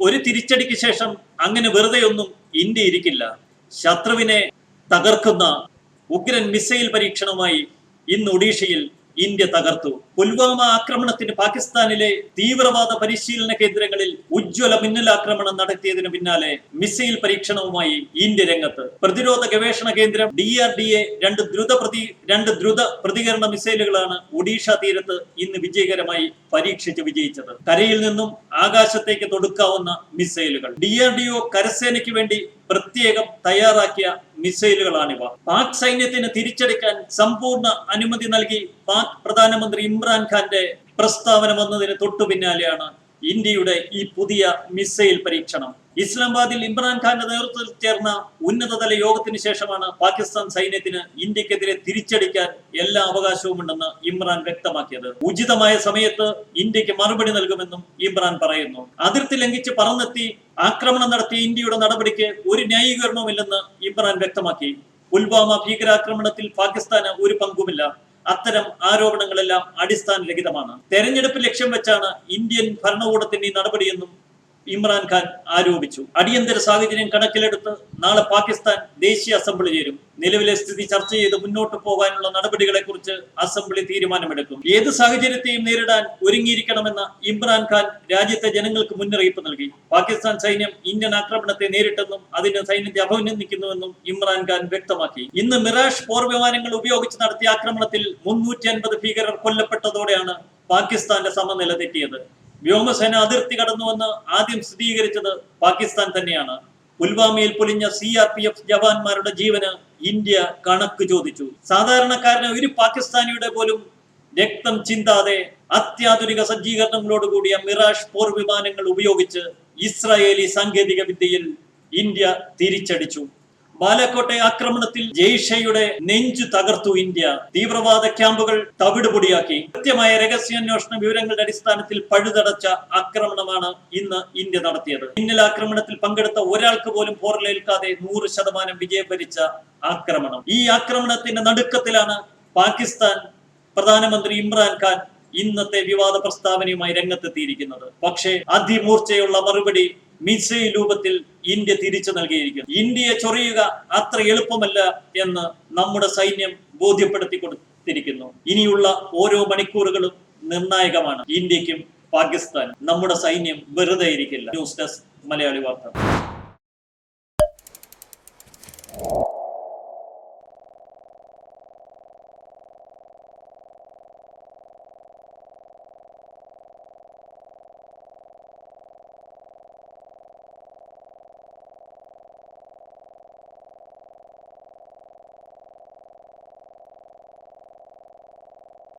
ഒരു തിരിച്ചടിക്ക് ശേഷം അങ്ങനെ വെറുതെയൊന്നും ഇന്ത്യ ഇരിക്കില്ല. ശത്രുവിനെ തകർക്കുന്ന ഉഗ്രൻ മിസൈൽ പരീക്ഷണവുമായി ഇന്ന് ഒഡീഷയിൽ ഇന്ത്യ തകർത്തു. പുൽവാമ ആക്രമണത്തിന് പാകിസ്ഥാനിലെ തീവ്രവാദ പരിശീലന കേന്ദ്രങ്ങളിൽ ഉജ്ജ്വല മിന്നലാക്രമണം നടത്തിയതിനു പിന്നാലെ മിസൈൽ പരീക്ഷണവുമായി ഇന്ത്യ രംഗത്ത്. പ്രതിരോധ ഗവേഷണ കേന്ദ്രം DRDA രണ്ട് ദ്രുത പ്രതികരണ മിസൈലുകളാണ് ഒഡീഷ തീരത്ത് ഇന്ന് വിജയകരമായി പരീക്ഷിച്ച് വിജയിച്ചത്. കരയിൽ നിന്നും ആകാശത്തേക്ക് തൊടുക്കാവുന്ന മിസൈലുകൾ. DRDO കരസേനയ്ക്ക് വേണ്ടി പ്രത്യേകം തയ്യാറാക്കിയ മിസൈലുകളാണിവ. പാക് സൈന്യത്തിന് തിരിച്ചടിക്കാൻ സമ്പൂർണ്ണ അനുമതി നൽകി പാക് പ്രധാനമന്ത്രി ഇമ്രാൻഖാന്റെ പ്രസ്താവന വന്നതിന് തൊട്ടു പിന്നാലെയാണ് ഇന്ത്യയുടെ ഈ പുതിയ മിസൈൽ പരീക്ഷണം. ഇസ്ലാമാബാദിൽ ഇമ്രാൻഖാന്റെ നേതൃത്വത്തിൽ ചേർന്ന ഉന്നതതല യോഗത്തിന് ശേഷമാണ് പാകിസ്ഥാൻ സൈന്യത്തിന് ഇന്ത്യക്കെതിരെ തിരിച്ചടിക്കാൻ എല്ലാ അവകാശവും ഉണ്ടെന്ന് ഇമ്രാൻ വ്യക്തമാക്കിയത്. ഉചിതമായ സമയത്ത് ഇന്ത്യക്ക് മറുപടി നൽകുമെന്നും ഇമ്രാൻ പറയുന്നു. അതിർത്തി ലംഘിച്ച് പറന്നെത്തി ആക്രമണം നടത്തിയ ഇന്ത്യയുടെ നടപടിക്ക് ഒരു ന്യായീകരണവുമില്ലെന്ന് ഇമ്രാൻ വ്യക്തമാക്കി. പുൽവാമ ഭീകരാക്രമണത്തിൽ പാകിസ്ഥാന് ഒരു പങ്കുമില്ല. അത്തരം ആരോപണങ്ങളെല്ലാം അടിസ്ഥാനരഹിതമാണ്. തെരഞ്ഞെടുപ്പ് ലക്ഷ്യം വെച്ചാണ് ഇന്ത്യൻ ഭരണകൂടത്തിന്റെ ഈ നടപടിയെന്നും ഇമ്രാൻഖാൻ ആരോപിച്ചു. അടിയന്തര സാഹചര്യം കണക്കിലെടുത്ത് നാളെ പാകിസ്ഥാൻ ദേശീയ അസംബ്ലി ചേരും. നിലവിലെ സ്ഥിതി ചർച്ച ചെയ്ത് മുന്നോട്ട് പോകാനുള്ള നടപടികളെ കുറിച്ച് അസംബ്ലി തീരുമാനമെടുക്കും. ഏത് സാഹചര്യത്തെയും നേരിടാൻ ഒരുങ്ങിയിരിക്കണമെന്ന ഇമ്രാൻഖാൻ രാജ്യത്തെ ജനങ്ങൾക്ക് മുന്നറിയിപ്പ് നൽകി. പാകിസ്ഥാൻ സൈന്യം ഇന്ത്യൻ ആക്രമണത്തെ നേരിട്ടെന്നും അതിന് സൈന്യത്തെ അഭിനന്ദിക്കുന്നുവെന്നും ഇമ്രാൻഖാൻ വ്യക്തമാക്കി. ഇന്ന് മിറാഷ് പോർവിമാനങ്ങൾ ഉപയോഗിച്ച് നടത്തിയ ആക്രമണത്തിൽ 350 ഭീകരർ കൊല്ലപ്പെട്ടതോടെയാണ് പാകിസ്ഥാന്റെ സമനില തെറ്റിയത്. വ്യോമസേന അതിർത്തി കടന്നുവെന്ന് ആദ്യം സ്ഥിരീകരിച്ചത് പാകിസ്ഥാൻ തന്നെയാണ്. പുൽവാമയിൽ പൊലിഞ്ഞ CRPF ജവാന്മാരുടെ ജീവന് ഇന്ത്യ കണക്ക് ചോദിച്ചു. സാധാരണക്കാരന് ഒരു പാകിസ്ഥാനിയുടെ പോലും രക്തം ചിന്താതെ അത്യാധുനിക സജ്ജീകരണങ്ങളോടുകൂടിയ മിറാഷ് പോർവിമാനങ്ങൾ ഉപയോഗിച്ച് ഇസ്രായേലി സാങ്കേതിക വിദ്യയിൽ ഇന്ത്യ തിരിച്ചടിച്ചു. ബാലക്കോട്ടെ ആക്രമണത്തിൽ ജെയ്ഷയുടെ നെഞ്ചു തകർത്തു ഇന്ത്യ. തീവ്രവാദ ക്യാമ്പുകൾ തവിടുപൊടിയാക്കി. കൃത്യമായ രഹസ്യാന്വേഷണ വിവരങ്ങളുടെ അടിസ്ഥാനത്തിൽ പഴുതടച്ച ആക്രമണമാണ് ഇന്ന് ഇന്ത്യ നടത്തിയത്. മിന്നലാക്രമണത്തിൽ പങ്കെടുത്ത ഒരാൾക്ക് പോലും പോറലേൽക്കാതെ 100% വിജയം വരിച്ച ആക്രമണം. ഈ ആക്രമണത്തിന്റെ നടുക്കത്തിലാണ് പാകിസ്ഥാൻ പ്രധാനമന്ത്രി ഇമ്രാൻഖാൻ ഇന്നത്തെ വിവാദ പ്രസ്താവനയുമായി രംഗത്തെത്തിയിരിക്കുന്നത്. പക്ഷേ അതിമൂർച്ചയുള്ള മറുപടി മിസൈൽ രൂപത്തിൽ ഇന്ത്യ തിരിച്ചു നൽകിയിരിക്കുന്നു. ഇന്ത്യയെ ചൊറിയുക അത്ര എളുപ്പമല്ല എന്ന് നമ്മുടെ സൈന്യം ബോധ്യപ്പെടുത്തി കൊടുത്തിരിക്കുന്നു. ഇനിയുള്ള ഓരോ മണിക്കൂറുകളും നിർണായകമാണ് ഇന്ത്യക്കും പാകിസ്ഥാനും. നമ്മുടെ സൈന്യം വെറുതെ ഇരിക്കില്ല. ന്യൂസ് ഡെസ്ക് മലയാളി വാർത്ത.